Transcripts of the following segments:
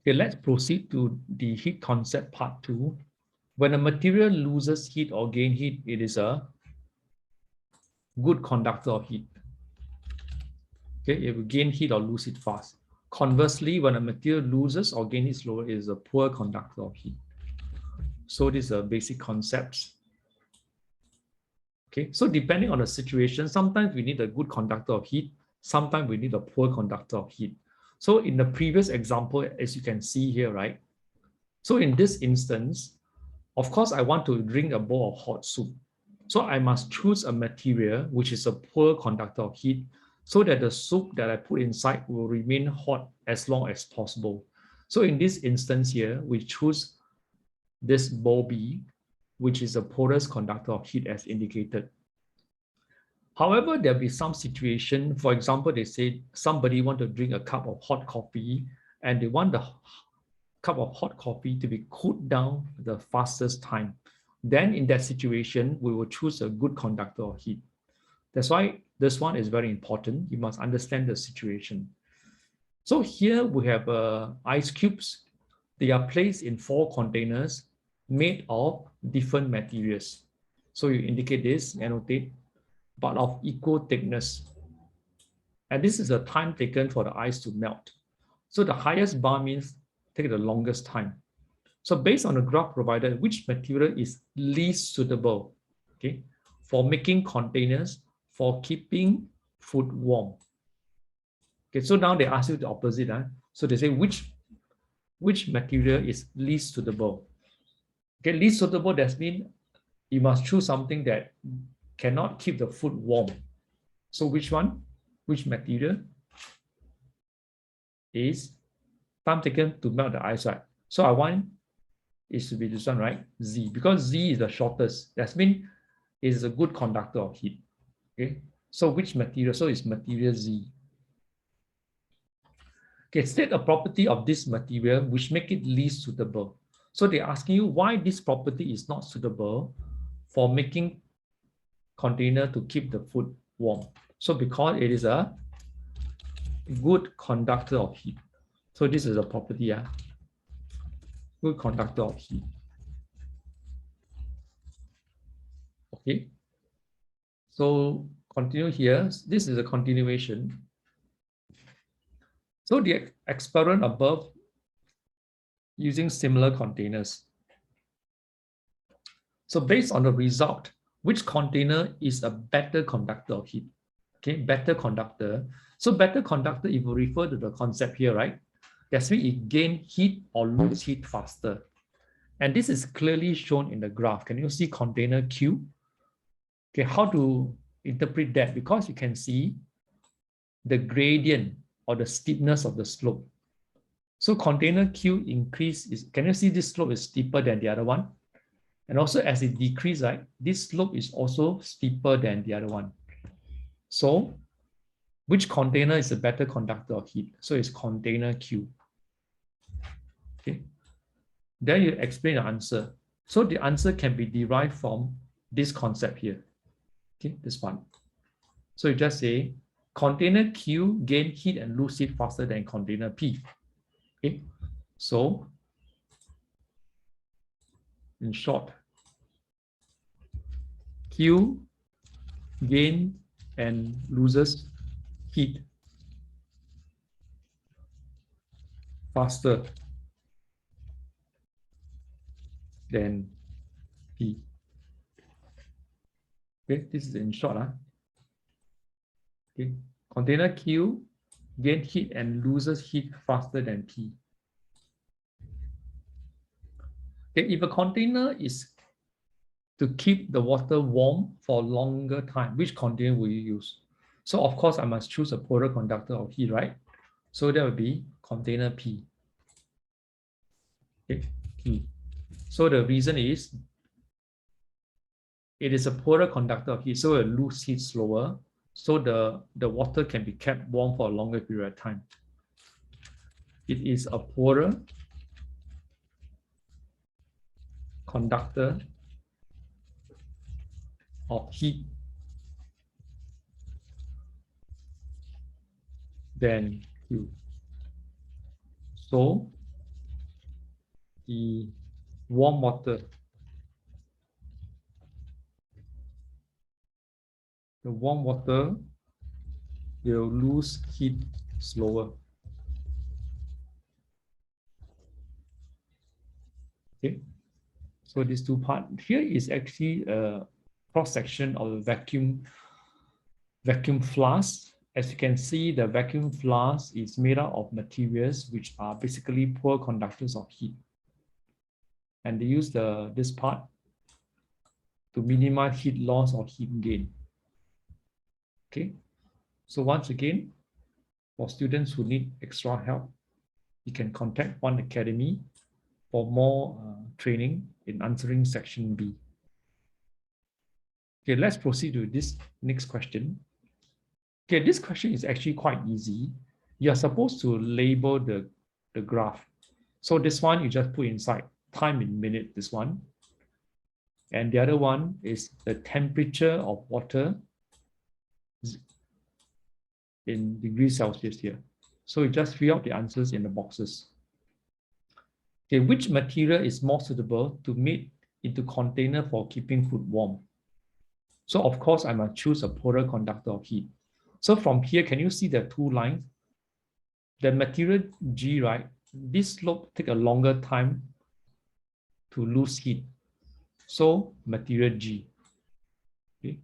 Okay, let's proceed to the heat concept part 2. When a material loses heat or gain heat, it is a good conductor of heat. Okay, it will gain heat or lose it fast. Conversely, when a material loses or gains heat slower, it is a poor conductor of heat. So these are basic concepts. Okay, so depending on the situation, sometimes we need a good conductor of heat, sometimes we need a poor conductor of heat. So in the previous example, as you can see here, right? So in this instance, of course, I want to drink a bowl of hot soup. So I must choose a material which is a poor conductor of heat so that the soup that I put inside will remain hot as long as possible. So in this instance here, we choose this bowl B, which is a porous conductor of heat as indicated. However, there'll be some situation, for example, they say somebody want to drink a cup of hot coffee and they want the cup of hot coffee to be cooled down the fastest time. Then in that situation, we will choose a good conductor of heat. That's why this one is very important. You must understand the situation. So here we have ice cubes. They are placed in 4 containers made of different materials. So you indicate this, annotate, but of equal thickness. And this is the time taken for the ice to melt. So the highest bar means take the longest time. So based on the graph provided, which material is least suitable, okay, for making containers for keeping food warm? Okay, so now they ask you the opposite. So they say which material is least suitable? Okay, least suitable, that means you must choose something that cannot keep the food warm. So which one? Which material is time taken to melt the ice, right? So I want is to be this one, right? Z, because Z is the shortest. That means it's a good conductor of heat. Okay, so which material? So it's material Z. Okay, state a property of this material which make it least suitable. So they're asking you why this property is not suitable for making container to keep the food warm. So because it is a good conductor of heat. So this is a property, good conductor of heat. Okay. So continue here. This is a continuation. So the experiment above using similar containers. So based on the result, which container is a better conductor of heat? Okay, better conductor. So better conductor, if you refer to the concept here, right? That means it gain heat or lose heat faster. And this is clearly shown in the graph. Can you see container Q? Okay, how to interpret that? Because you can see the gradient or the steepness of the slope. So container Q increase is, can you see this slope is steeper than the other one? And also as it decreases, right, this slope is also steeper than the other one. So which container is a better conductor of heat? So it's container Q. Okay. Then you explain the answer. So the answer can be derived from this concept here. Okay, this one. So you just say container Q gain heat and lose heat faster than container P. Okay. So in short, Q gain and loses heat faster than P. Okay, this is in short. Okay, container Q gain heat and loses heat faster than P. Okay, if a container is to keep the water warm for a longer time, which container will you use? So of course, I must choose a polar conductor of heat, right? So that would be container P. Okay, P. So the reason is it is a polar conductor of heat, so it loses heat slower. So the water can be kept warm for a longer period of time. It is a polar conductor of heat than Q. So the warm water. The warm water will lose heat slower. Okay, so these two parts here is actually a cross section of the vacuum flask. As you can see, the vacuum flask is made up of materials which are basically poor conductors of heat, and they use this part to minimize heat loss or heat gain. Okay, so once again, for students who need extra help, you can contact One Academy for more training in answering section B. Okay, let's proceed to this next question. Okay, this question is actually quite easy. You're supposed to label the graph. So this one, you just put inside time in minute, this one. And the other one is the temperature of water in degrees Celsius here. So you just fill out the answers in the boxes. Okay, which material is more suitable to made into container for keeping food warm? So of course, I must choose a polar conductor of heat. So from here, can you see the two lines? The material G, right? This slope take a longer time to lose heat. So material G. Okay,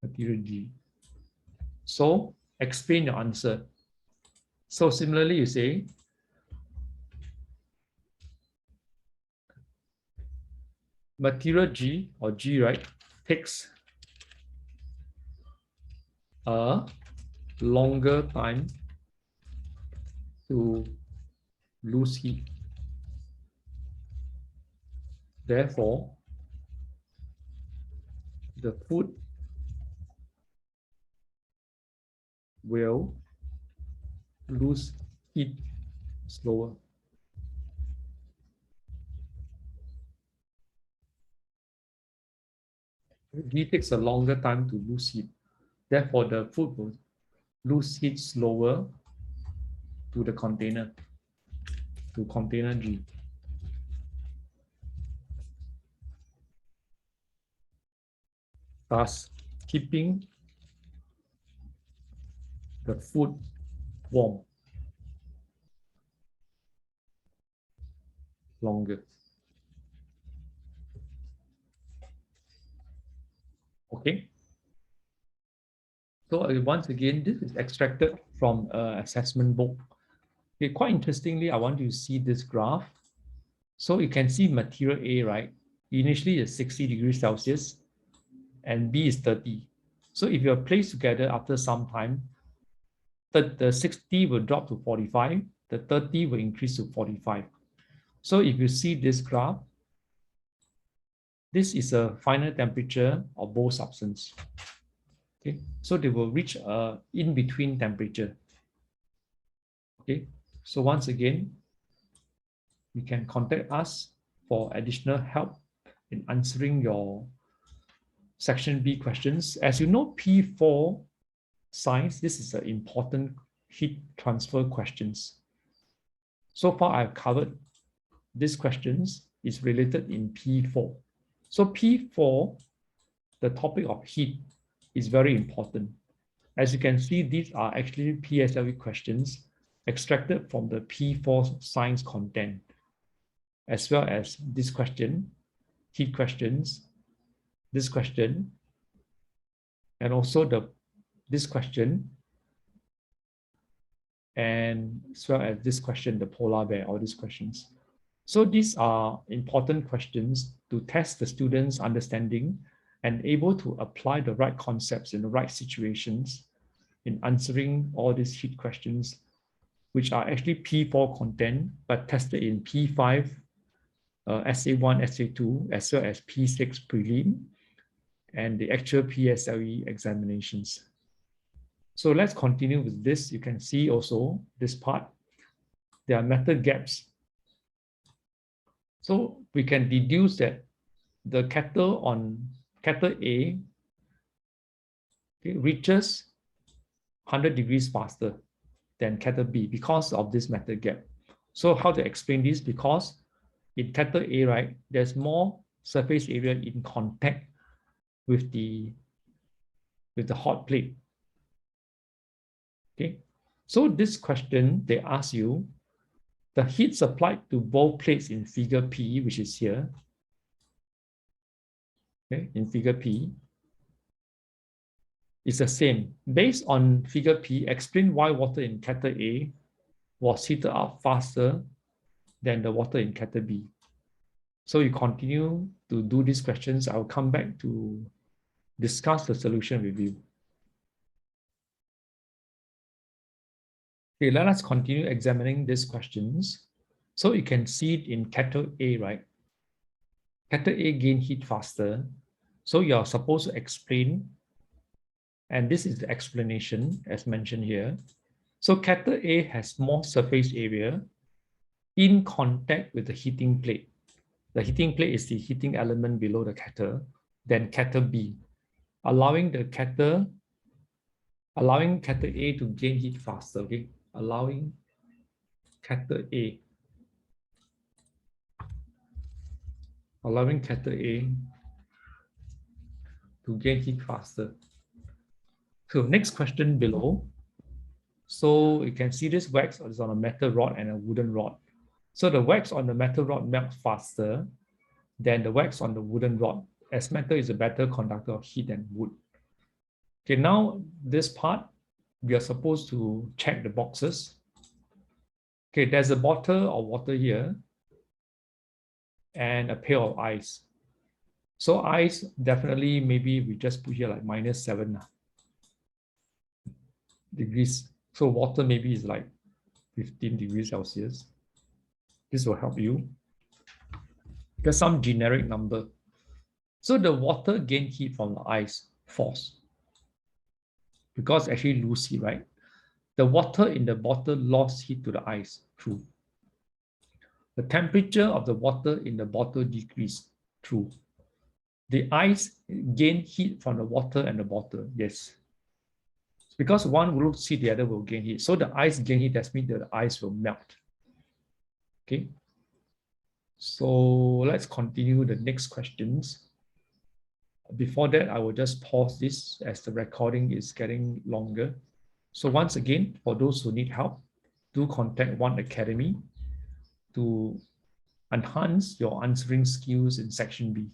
material G. So explain your answer. So similarly, you say material G or G, right, takes a longer time to lose heat. Therefore, the food will lose heat slower. G takes a longer time to lose heat. Therefore, the food will lose heat slower to the container, to container G. Thus, keeping the food warm longer. Okay. So once again, this is extracted from an assessment book. Okay, quite interestingly, I want you to see this graph. So you can see material A, right? Initially is 60 degrees Celsius and B is 30. So if you are placed together after some time, the 60 will drop to 45, the 30 will increase to 45. So if you see this graph, this is a final temperature of both substances. Okay, so they will reach a in-between temperature. Okay, so once again, you can contact us for additional help in answering your section B questions. As you know, P4 science, this is an important heat transfer questions. So far, I've covered these questions is related in P4. So P4, the topic of heat is very important. As you can see, these are actually PSLE questions extracted from the P4 science content, as well as this question, heat questions, this question, and also this question, and as well as this question, the polar bear, all these questions. So these are important questions to test the students' understanding and able to apply the right concepts in the right situations in answering all these heat questions, which are actually P4 content, but tested in P5, SA1, SA2, as well as P6 prelim, and the actual PSLE examinations. So let's continue with this. You can see also this part, there are method gaps. So we can deduce that the kettle A, okay, reaches 100 degrees faster than kettle B because of this method gap. So how to explain this? Because in cathode A, right, there's more surface area in contact with the hot plate. Okay, so this question, they ask you, the heat supplied to both plates in figure P, which is here, okay, in figure P, is the same. Based on figure P, explain why water in cathode A was heated up faster than the water in cathode B. So you continue to do these questions. I'll come back to discuss the solution with you. Okay, let us continue examining these questions. So you can see it in cathode A, right? Cathode A gain heat faster. So you're supposed to explain, and this is the explanation as mentioned here. So cathode A has more surface area in contact with the heating plate. The heating plate is the heating element below the cathode, than cathode B, allowing cathode A to gain heat faster, okay? Allowing cathode A to gain heat faster. So next question below. So you can see this wax is on a metal rod and a wooden rod. So the wax on the metal rod melts faster than the wax on the wooden rod, as metal is a better conductor of heat than wood. Okay, now this part, we are supposed to check the boxes. Okay, there's a bottle of water here and a pail of ice. So ice, definitely, maybe we just put here like -7 degrees. So water maybe is like 15 degrees Celsius. This will help you. There's some generic number. So the water gain heat from the ice, false. Because actually lose heat, right? The water in the bottle lost heat to the ice, true. The temperature of the water in the bottle decreased, true. The ice gain heat from the water and the bottle, yes. Because one will lose heat, the other will gain heat. So the ice gain heat, that means that the ice will melt. Okay. So let's continue the next questions. Before that, I will just pause this as the recording is getting longer. So once again, for those who need help, do contact One Academy to enhance your answering skills in section B.